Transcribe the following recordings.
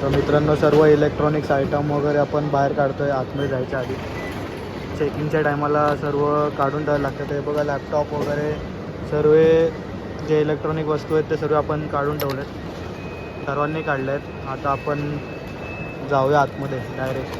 तर मित्रांनो सर्व इलेक्ट्रॉनिक्स आयटम वगैरे आपण बाहेर काढतो आहे आतमध्ये जायच्या आधी. चेकिंगच्या टायमाला सर्व काढून द्यायला लागतं. ते बघा लॅपटॉप वगैरे सर्व जे इलेक्ट्रॉनिक वस्तू आहेत ते सर्व आपण काढून ठेवले आहेत. सर्वांनी काढले आहेत. आता आपण जाऊया आतमध्ये डायरेक्ट.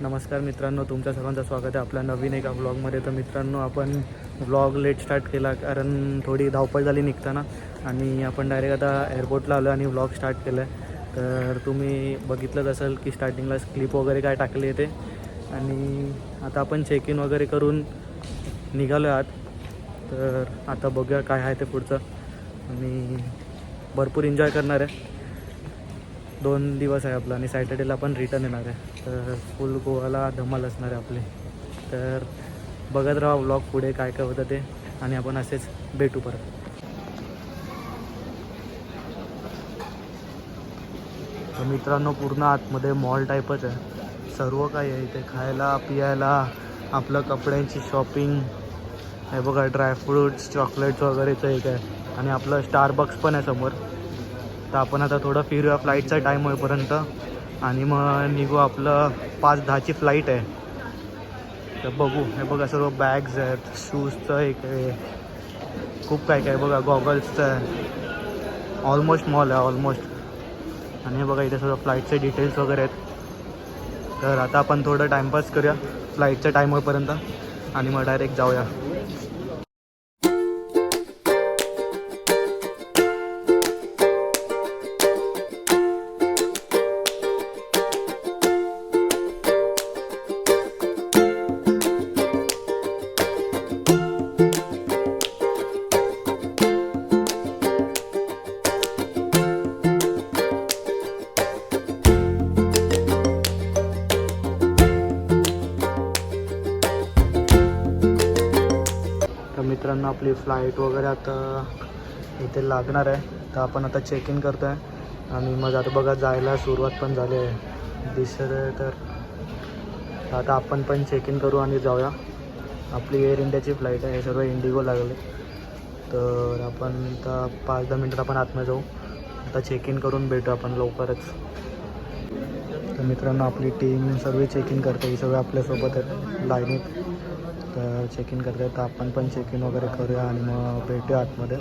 नमस्कार मित्रांनो, तुमच्या सर्वांचं स्वागत आहे आपल्या नवीन एका व्लॉगमध्ये. तर मित्रांनो, आपण व्लॉग लेट स्टार्ट केला कारण थोडी धावपळ झाली निघताना आणि आपण डायरेक्ट आता एअरपोर्टला आलो आणि व्लॉग स्टार्ट केलं आहे. तर तुम्ही बघितलंच असेल की स्टार्टिंगला क्लिप वगैरे काय टाकली आहे ते. आणि आता आपण चेक इन वगैरे करून निघालो आहात. तर आता बघूया काय आहे ते पुढचं. आणि भरपूर एन्जॉय करणार आहे. 2 दिवस आहे आपला आणि सॅटर्डेला पण रिटर्न येणार आहे. तर फुल गोवाला धमाल असणार आहे आपली. तर बघत राहा व्लॉग, पुढे काय काय होतं ते. आणि आपण असेच भेटू परत. तर मित्रांनो, पूर्ण आतमध्ये मॉल टाईपच आहे. सर्व काही आहे इथे, खायला पियायला, आपलं कपड्यांची शॉपिंग. हे बघा ड्रायफ्रूट्स, चॉकलेट्स वगैरेचं एक आहे. आणि आपलं स्टारबक्स पण आहे समोर. तर आपण आता थोडं फिरूया फ्लाईटचा टाईम होईपर्यंत आणि मग निघू. आपलं 5:10ची फ्लाईट आहे. तर बघू. हे बघा सर्व बॅग्स आहेत, शूजचं एक आहे, खूप काय काय बघा, गॉगल्सचं आहे. ऑलमोस्ट मॉल आहे ऑलमोस्ट. आणि हे बघा इथे सर्व फ्लाईटचे डिटेल्स वगैरे आहेत. तर आता आपण थोडं टाईमपास करूया फ्लाईटचा टाईम होईपर्यंत आणि मग डायरेक्ट जाऊया. मित्रांनो, आपली फ्लाईट वगैरे आता इथे लागणार आहे. तर आपण आता चेक इन करतो आहे आणि मग आता बघा जायला सुरुवात पण झाली आहे दिसत आहे. तर आता आपण पण चेक इन करू आणि जाऊया. आपली एअर इंडियाची फ्लाईट आहे. हे सर्व इंडिगो लागले. तर आपण आता 5-10 मिनटात आपण आतमध्ये जाऊ. आता चेक इन करून भेटू आपण लवकरच. तर मित्रांनो, आपली टीम सर्व चेक इन करते. ही सगळं आपल्यासोबत आहेत लाईनीत. तर चेक इन करता तर आपण पण चेक इन वगैरे करूया आणि मग भेटूया आतमध्ये.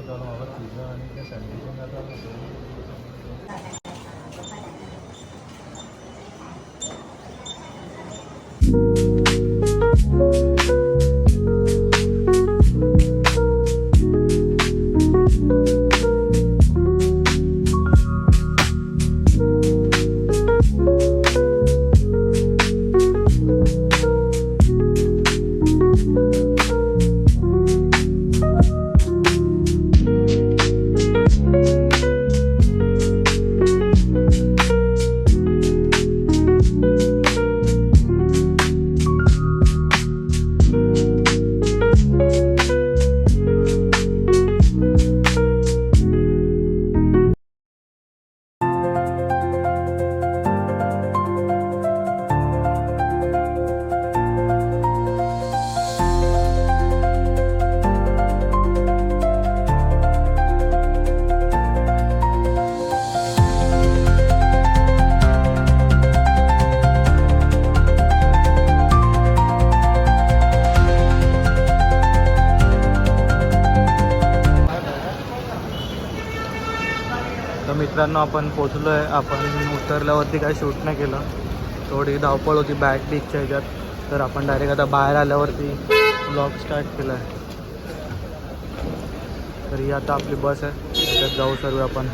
मित्रांनो, आपण पोचलो आहे. आपण उतरल्यावरती काही शूट नाही केलं, थोडी धावपळ होती बॅग बिगच्या ह्याच्यात. तर आपण डायरेक्ट आता बाहेर आल्यावरती व्लॉग स्टार्ट केला आहे. तर ही आता आपली बस आहे, त्याच्यात जाऊ सर्व आपण.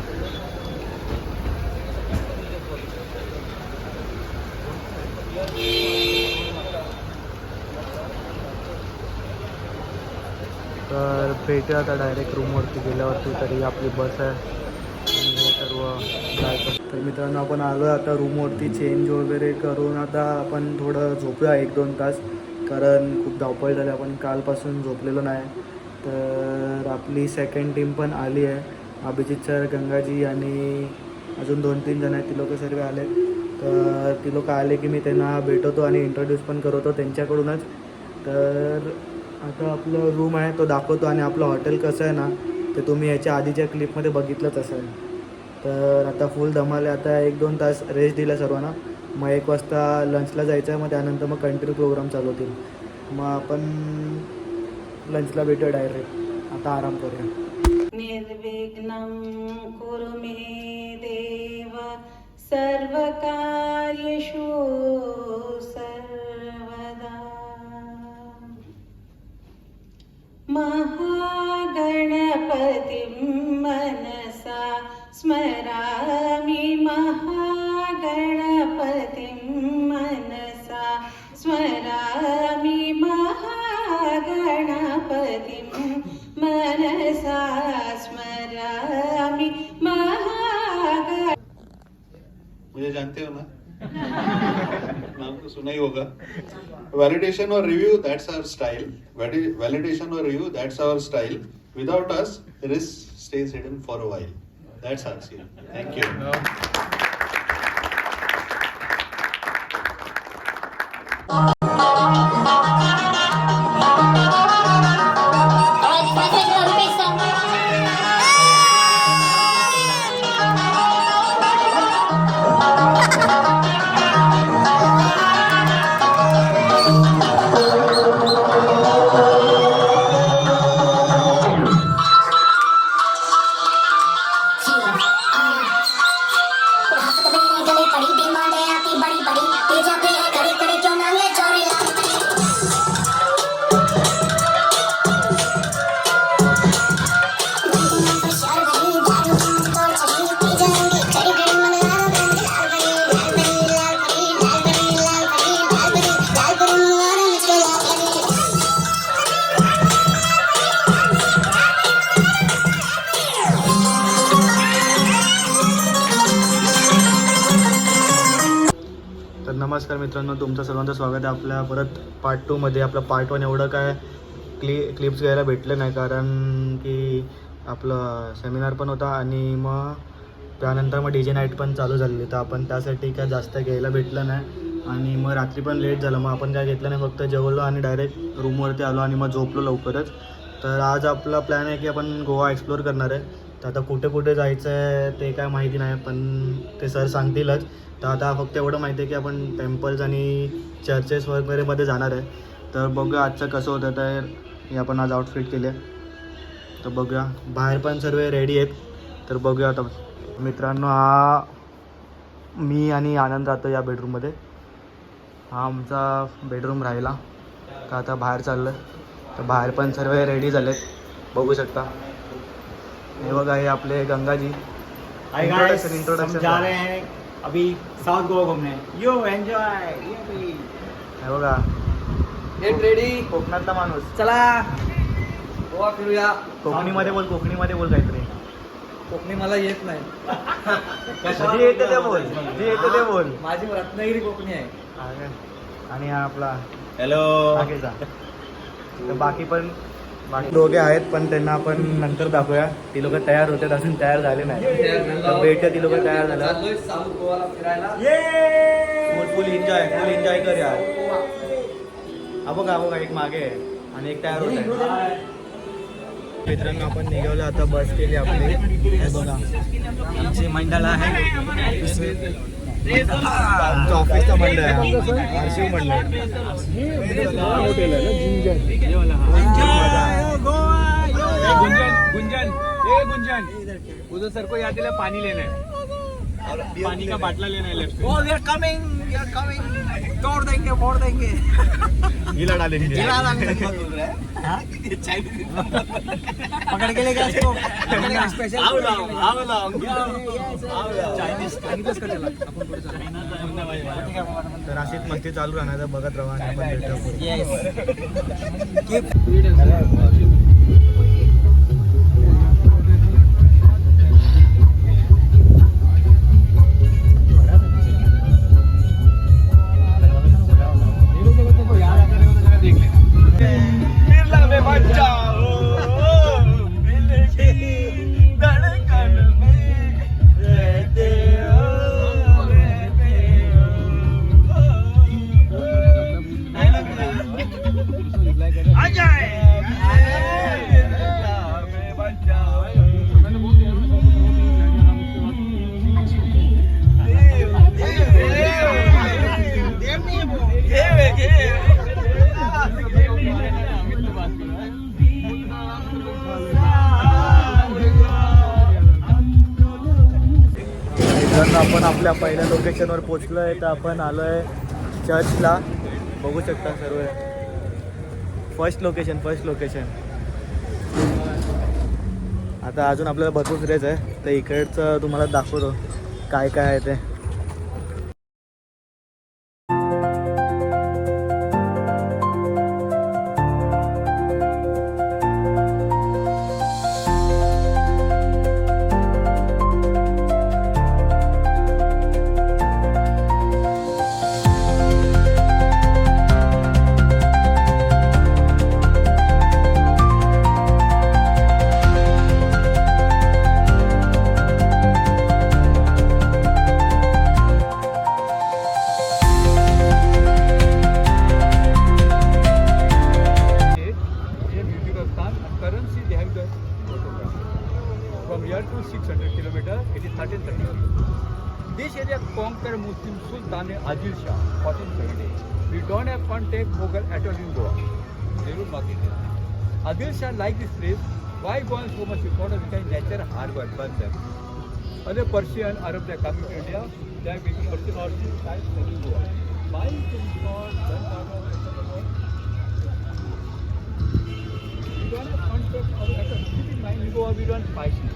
तर भेटूया आता डायरेक्ट रूमवरती गेल्यावरती. तरी आपली बस आहे आणि सर्व जायचं. तर मित्रांनो, आपण आलो आहे आता रूमवरती. चेंज वगैरे करून आता आपण थोडं झोपूया 1-2 तास कारण खूप धावपळ झाली, आपण कालपासून झोपलेलो नाही. तर आपली सेकंड टीम पण आली आहे. अभिजित सर, गंगाजी आणि अजून 2-3 जण आहेत, ती लोक सर्व आले. तर ती लोक आले की मी त्यांना भेटवतो आणि इंट्रोड्यूस पण करतो त्यांच्याकडूनच. तर आता आपलं रूम आहे तो दाखवतो आणि आपलं हॉटेल कसं आहे ना ते तुम्ही याच्या आधीच्या क्लिपमध्ये बघितलंच असेल. तर आता फुल धमाल आहे. आता 1-2 तास रेस्ट दिला सर्वांना. मग 1 वाजता लंचला जायचं आहे. मग त्यानंतर मग कंटिन्यू प्रोग्राम चालू होतील. मग आपण लंचला भेटूया डायरेक्ट. आता आराम करूया. निर्विघ्नं कुरु मे देव सर्वकार्येषु सर्वदा. महागणपतिं मनसा स्मरामि, महागणपतिं मनसा स्मरामि, महागणपतिं मनसा स्मरामि, मुझे जानते हो ना? नाम तो सुना ही होगा. Validation or review, that's our style. Validation or review, that's our style. Without us, the risk stays hidden for a while. That's our skill. Thank you. नमस्कार मित्रांनो, तुमचं सर्वांचं स्वागत आहे आपल्या परत पार्ट 2मध्ये. आपलं पार्ट 1 एवढं काय क्लिप्स घ्यायला भेटले नाही, कारण की आपलं सेमिनार पण होता आणि मग त्यानंतर मग DJ नाईट पण चालू झालेली. तर आपण त्यासाठी काय जास्त घ्यायला भेटलं नाही आणि मग रात्री पण लेट झालं. मग आपण काय घेतलं नाही, फक्त जेवलो आणि डायरेक्ट रूमवरती आलो आणि मग झोपलो लवकरच. तर आज आपला प्लॅन आहे की आपण गोवा एक्सप्लोअर करणार आहे. तर आता कुठे कुठे जायचं आहे ते काय माहिती नाही, पण ते सर सांगतीलच. तर आता फक्त एवढं माहिती आहे की आपण टेम्पल्स आणि चर्चेस वगैरेमध्ये जाणार आहे. तर बघूया आजचं कसं होतं. तर हे आपण आज आउटफिट केले, तर बघूया. बाहेर पण सर्व रेडी आहेत, तर बघूया. आता मित्रांनो, हा मी आणि आनंद राहतो या बेडरूममध्ये. हा आमचा बेडरूम राहिला. का आता बाहेर चाललं, तर बाहेर पण सर्व रेडी झालेत, बघू शकता. हे बघा, हे आपले गंगाजी. इंट्रोडक्शन जा रहे हैं अभी साउथ गोवा घूमने. यो एन्जॉय. हे बघा, गेट रेडी. कोकणातला माणूस. चला गोवा फिरूया. कोकणीमध्ये बोल, कोकणीमध्ये बोल काहीतरी. कोकणी मला येत नाही. जे येते ते बोल, जे येते ते बोल. माझी रत्नागिरी कोकणी आहे. आणि हा आपला हॅलो बाकीचा. तर बाकी दोघे आहेत, पण त्यांना आपण नंतर दाखवूया. ती लोक तयार होतात, अजून तयार झाले नाही. तर भेटूया, ती लोक तयार झाल्या. साऊथ गोवाला फिरायला. फुल एन्जॉय कर यार. हा बघा एक मागे आहे आणि एक तयार होत आहे. मित्रांनो, आपण निघालो, आता बस केली आपली. हे बघा, आमची मंडळ आहे. आमचं ऑफिसचं मंडळ आहे, आरशिव मंडळ. गुंजन उधर सर को याद दिला पानी लेना है, पानी का बाटला लेना है left. Oh, we are coming. तोड़ देंगे. गीला डालेंगे. पकड़ के लेगा इसको. स्पेशल. तर अशीच मस्ती चालू राहणार, बघत राहा. मित्रांनो आपण आपल्या पहिल्या लोकेशनवर पोचलो आहे. तर आपण आलो आहे चर्चला. बघू शकता सर्व. First location. आता अजून आपल्याला भरपूर फिरायचं आहे. तर इकडचं तुम्हाला दाखवतो काय काय आहे ते. Currency they have the photograph. From here to 600 kilometers, it is 1330. This area conquered Muslim Sultan Adil Shah, 1470. We don't have contact Mughal at all in Goa. They will not it. Adil Shah liked this place. Why Goa is so much important? Because nature harbor burn them. Other Persian, Arab, they are coming to India. They are making Persian origin sites in Goa. Why it is not done out of we don't have contact or at all. Keep in mind, we go we don't spicy.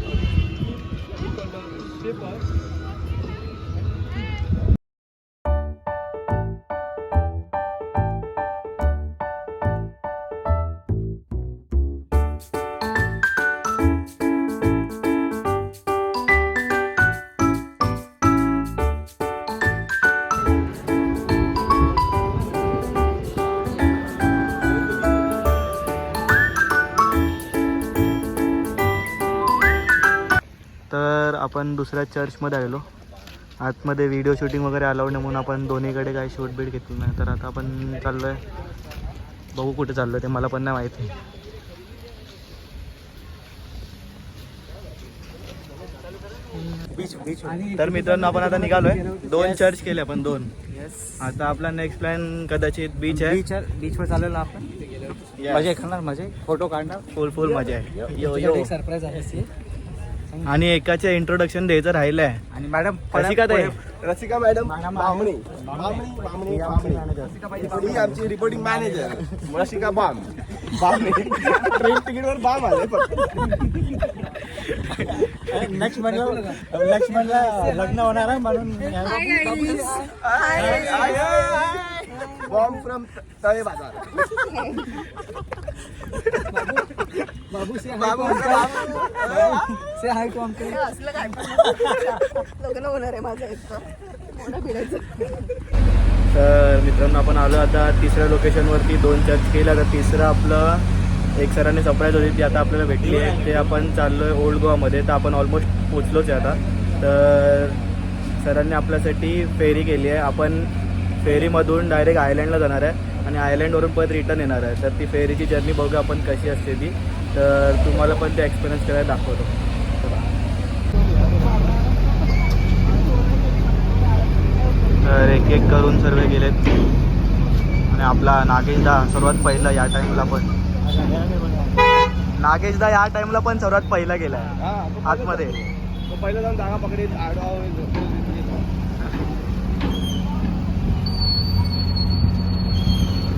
We call them shepherds. तर आपण दुसऱ्या चर्चमध्ये आलेलो. आतमध्ये video shooting वगैरे allowed नाही म्हणून आपण दोन्हीकडे काही शूट बीट घेतलं नाही. तर आता आपण चाललो आहे. बघू कुठे चाललो आहे ते मला पण नाही माहिती. तर मित्रांनो आपण आता निघालोय. 2 चर्च केले आपण 2. आता आपला नेक्स्ट प्लॅन कदाचित बीच आहे. बीचवर चाललेलो आपण. मजा करणार, मजा फोटो काढणार. फुल मजा आहे. एक सरप्राईज आहे. आणि एकाचे इंट्रोडक्शन द्यायचं राहिलं आहे. आणि मॅडम रसिका ताई. रसिका मॅडम बामणी ही आमची reporting manager. Rasika Bamani train तिकीटवर बाम आले नेक्स्ट मंथला लग्न होणार आहे म्हणून बॉम्ब फ्रॉम तळे बाजार. बाबू से हाय टू अंकल. लग्न होणार आहे माझं मोठं फिरायचं. तर मित्रांनो आपण आलो आता तिसऱ्या लोकेशनवरती. 2 चर्च केल्या. तर तिसरं आपलं एक सरांनी सरप्राईज होती ती आता आपल्याला भेटली आहे. ते आपण चाललो आहे ओल्ड गोवामध्ये. तर आपण ऑलमोस्ट पोचलोच आहे आता. तर सरांनी आपल्यासाठी फेरी केली आहे. आपण फेरीमधून डायरेक्ट आयलँडला जाणार आहे आणि आयलँडवरून परत रिटर्न येणार आहे. तर ती फेरीची जर्नी बघूया आपण कशी असते ती. तर तुम्हाला पण ते एक्सपिरियन्स करायला दाखवतो. तर एक करून सर्व गेलेत. आणि आपला नागेशदा सर्वात पहिला या टाईमला पण. नागेशदा या टाईमला पण सर्वात पहिला गेला आहे आतमध्ये. पहिलं जाऊन जागा पकडीत आडवा.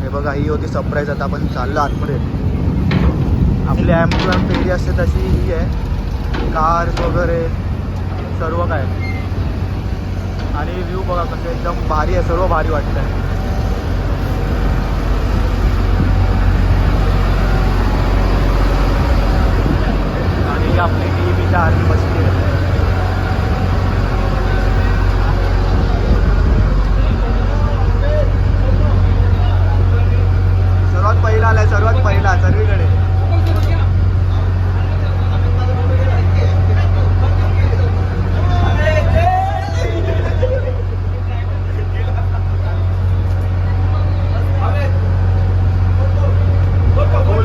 हे बघा ही होती सरप्राईज. आता आपण चाललो आतमध्ये. आपली ॲम्ब्युलन्स फेरी असते तशी ही आहे. कार्स वगैरे सर्व काय. आणि व्ह्यू बघा कसं एकदम भारी आहे. सर्व भारी वाटतं आहे. आणि आपली टीव्हीच्या आरती बसली आहे. सर्वात पहिला आलाय. सर्वात पहिला सर्वीकडे.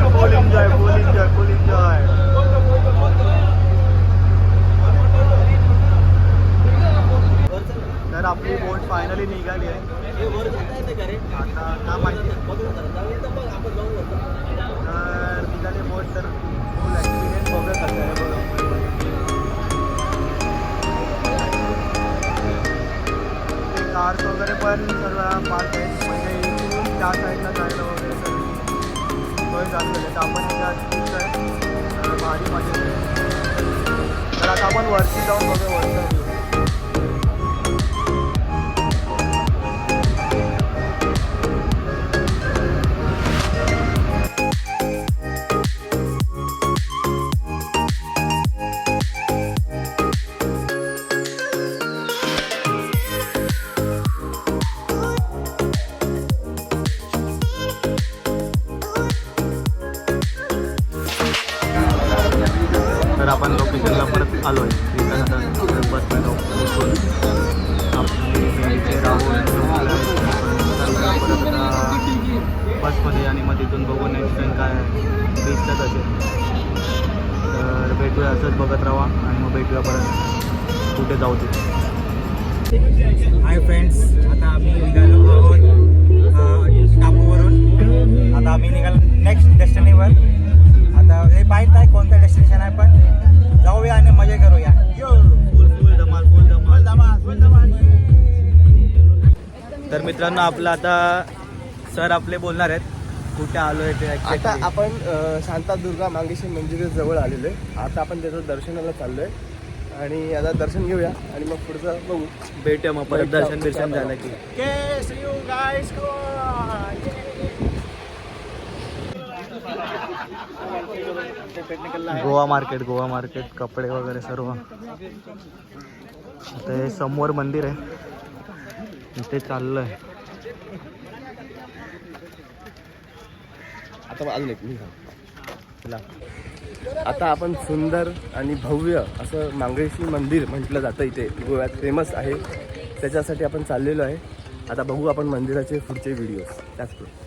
फुल एन्जॉय. तर आपली बोट फायनली निघाली आहे. आता का माहिती तर निघाली बोट. तर फुल एक्सपिरियन्स बघत आहे. वगैरे पण सर्व पार्क आहेत, म्हणजे इथून त्या साईडला जायला वगैरे सर्व सोय झालेली आहे. तर आपण त्यात भारी मजा येते. तर आता आपण वरती जाऊन बघूया वरचा view. तर आपण लोकेशनला परत आलो आहे. बसमध्ये उतरून आपली इथे राहून परत बसमध्ये आणि मग तिथून बघून नेक्स्ट टाइम काय बीचचाच असेल. तर भेटूया, असंच बघत राहा आणि मग भेटूया परत कुठे जाऊ तिथे. हाय फ्रेंड्स, आता आम्ही निघालो आहोत टापूवरून. आता आम्ही निघालो नेक्स्ट डेस्टिनेवर. आता हे माहीत नाही कोणतं डेस्टिनेशन आहे, पण जाऊया आणि मजा करूया. तर मित्रांनो, आपलं आता सर आपले बोलणार आहेत कुठे आलो आहे ते. आता आपण शांतादुर्गा मांगेश्वर मंदिराजवळ आलेलो आहे. आता आपण त्याचं दर्शनाला चाललो आहे आणि आता दर्शन घेऊया आणि मग पुढचं बघू. भेटूया मग परत दर्शन बिर्शन झालं की. गोवा मार्केट कपडे वगैरे सर्व. आता हे समोर मंदिर आहे, इथे चाललं आहे. आता अजून एक चला. आता आपण सुंदर आणि भव्य असं मांगेश्वर मंदिर म्हटलं जातं इथे गोव्यात, फेमस आहे. त्याच्यासाठी आपण चाललेलो आहे. आता बघू आपण मंदिराचे पुढचे व्हिडिओज त्याच पुढे.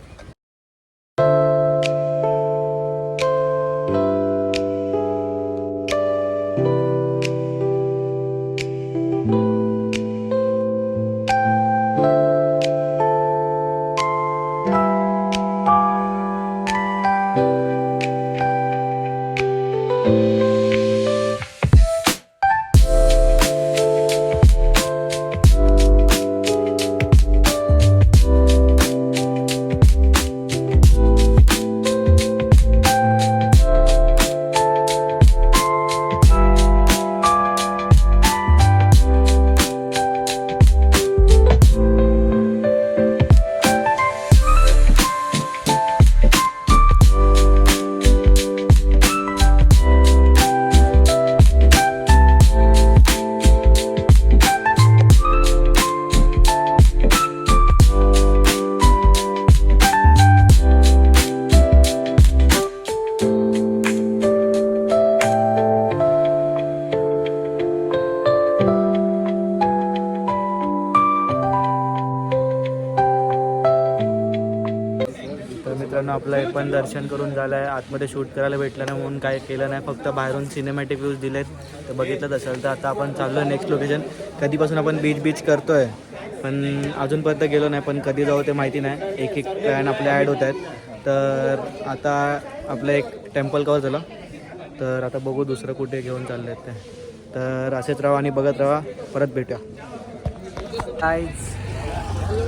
मित्रांनो, आपलं हे पण दर्शन करून झालं आहे. आतमध्ये शूट करायला भेटलं नाही म्हणून काय केलं नाही, फक्त बाहेरून सिनेमॅटिक व्ह्यूज दिलेत. तर बघितलंच असेल. तर आता आपण चाललो आहे नेक्स्ट लोकेशन. कधीपासून आपण बीच करतो आहे, पण अजूनपर्यंत गेलो नाही. पण कधी जाऊ ते माहिती नाही. एक प्लॅन आपले ॲड होत आहेत. तर आता आपलं एक टेम्पल कवर झालं, तर आता बघू दुसरं कुठे घेऊन चालले आहेत ते. तर असेच राहा आणि बघत राहा. परत भेटूया.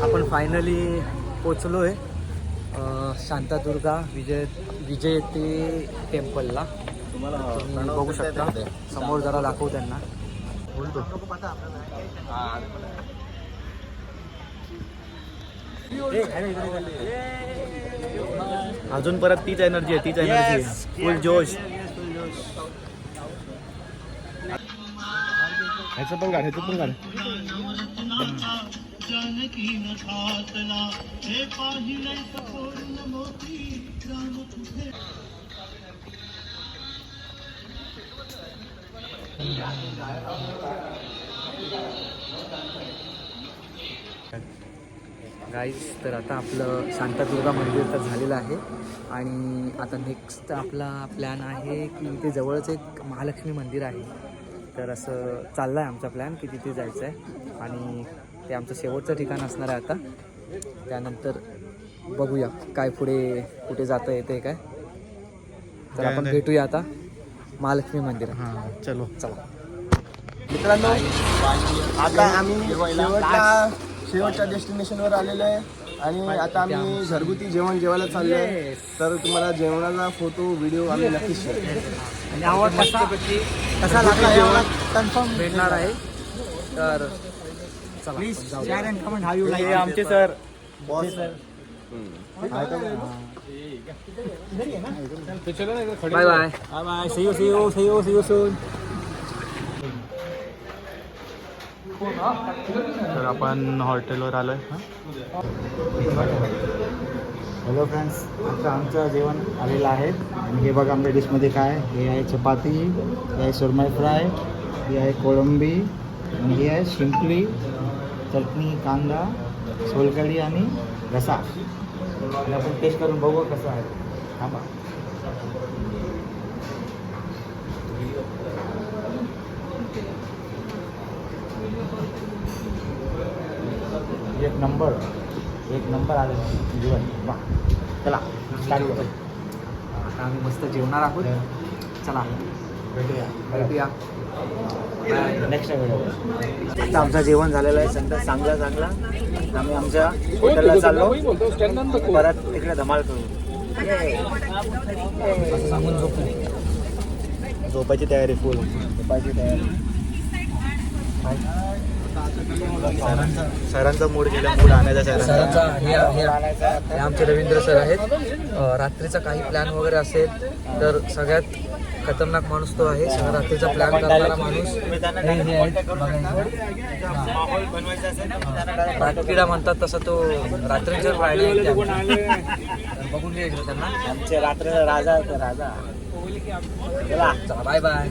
आपण फायनली पोचलो आहे शांतादुर्गा विजयते टेम्पलला. तुम्ही बघू शकता समोर. जरा दाखवू त्यांना. बोलतो अजून परत तीच एनर्जी आहे, फुल जोश. ह्याचं पण काढ. गाईज, तर आता आपलं शांतादुर्गा मंदिर तर झालेलं आहे आणि आता नेक्स्ट आपला प्लॅन आहे की इथे जवळच एक महालक्ष्मी मंदिर आहे. तर असं चाललं आहे आमचा प्लॅन की तिथे जायचं आहे आणि ते आमचं शेवटचं ठिकाण असणार आहे. आता त्यानंतर बघूया काय पुढे कुठे जाता येते काय. तर आपण भेटूया आता महालक्ष्मी मंदिरात. हां, चलो. चला मित्रांनो, आता आम्ही शेवटच्या डेस्टिनेशनवर आलेलो आहे आणि आता आम्ही घरगुती जेवण जेवायला चाललो आहे. तर तुम्हाला जेवणाचा फोटो व्हिडिओ आम्ही नक्कीच शेअर करू. आणि आवाज कसा लागला यावर कन्फर्म भेटणार आहे. तर चला हे आमचे सर बाय बाय. तर आपण हॉटेलवर आलोय. हॅलो फ्रेंड्स, आता आमचं जेवण आलेलं आहे आणि हे बघा आमच्या डिशमध्ये काय. हे आहे चपाती, हे आहे सुरमई फ्राय, हे आहे कोळंबी आणि हे आहे शिंपली, चटणी, कांदा, सोलकढी आणि रसा. आणि आपण टेस्ट करून बघू कसं आहे. थांबा. एक नंबर आलं जेवण. वा, चला स्टार्ट करू. आता आम्ही मस्त जेवणार आहोत. चला भेटूया. Next video. आता आमचं जेवण झालेलं आहे चांगला. आम्ही आमच्या हॉटेलला चाललो. परत इकडे धमाल करू. झोपायची तयारी फुल. झोपायची तयारी. सरांचा मूड गेला. मूड आणायचा सरांचा हे आमचे रवींद्र सर आहेत. रात्रीचा काही प्लॅन वगैरे असेल तर सगळ्यात खतरनाक माणूस तो आहे. सगळ्या रात्रीचा प्लॅन करणारा माणूस. रातकिडा म्हणतात तसं तो रात्रीच्या फ्रायडे बघून घ्यायचं त्यांना. आमचे रात्र राजा होते. राजा. चला बाय बाय.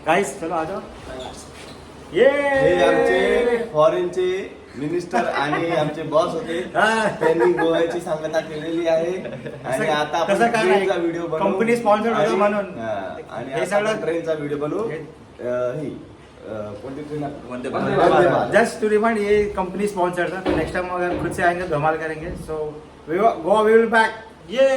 गाइस चलो आ जाओ. हे आमचे फॉरेनचे मिनिस्टर आणि आमचे बॉस होते. त्यांनी गोव्याची सांगता केलेली आहे आणि आता आपण ट्रेनचा व्हिडिओ बनवू. कंपनी स्पॉन्सर्ड होतं म्हणून. आणि हे हे सगळं- सगळं ट्रेनचा व्हिडिओ बनवू. ही कोणती train? Vande Bharat. Just to remind, ये कंपनी स्पॉन्सर्ड था. नेक्स्ट टाइम अगर खुद से आएंगे धमाल करेंगे. So we will back. ये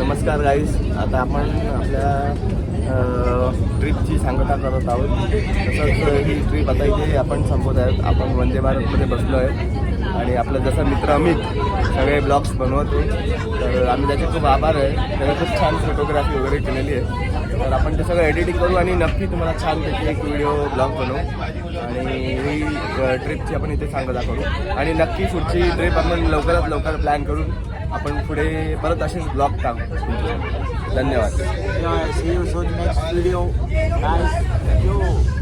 नमस्कार गाईस. आता आपण आपल्या ट्रिपची सांगता करत आहोत. तसंच ही ट्रिप आता इथे आपण संपवत आहेत. आपण वंदे भारतमध्ये बसलो आहे आणि आपला जसा मित्र अमित सगळे ब्लॉग्स बनवतो. तर आम्ही त्याचे खूप आभार आहे. त्याने खूप छान फोटोग्राफी वगैरे केलेली आहे. तर आपण ते सगळं एडिटिंग करू आणि नक्की तुम्हाला छानपैकी एक व्हिडिओ ब्लॉग बनवू आणि ही ट्रिपची आपण इथे सांगता करू आणि नक्की पुढची ट्रिप आपण लवकरात लवकर प्लॅन करून आपण पुढे परत असेच ब्लॉग टाकू. धन्यवाद. see you soon next video. Guys, thank you.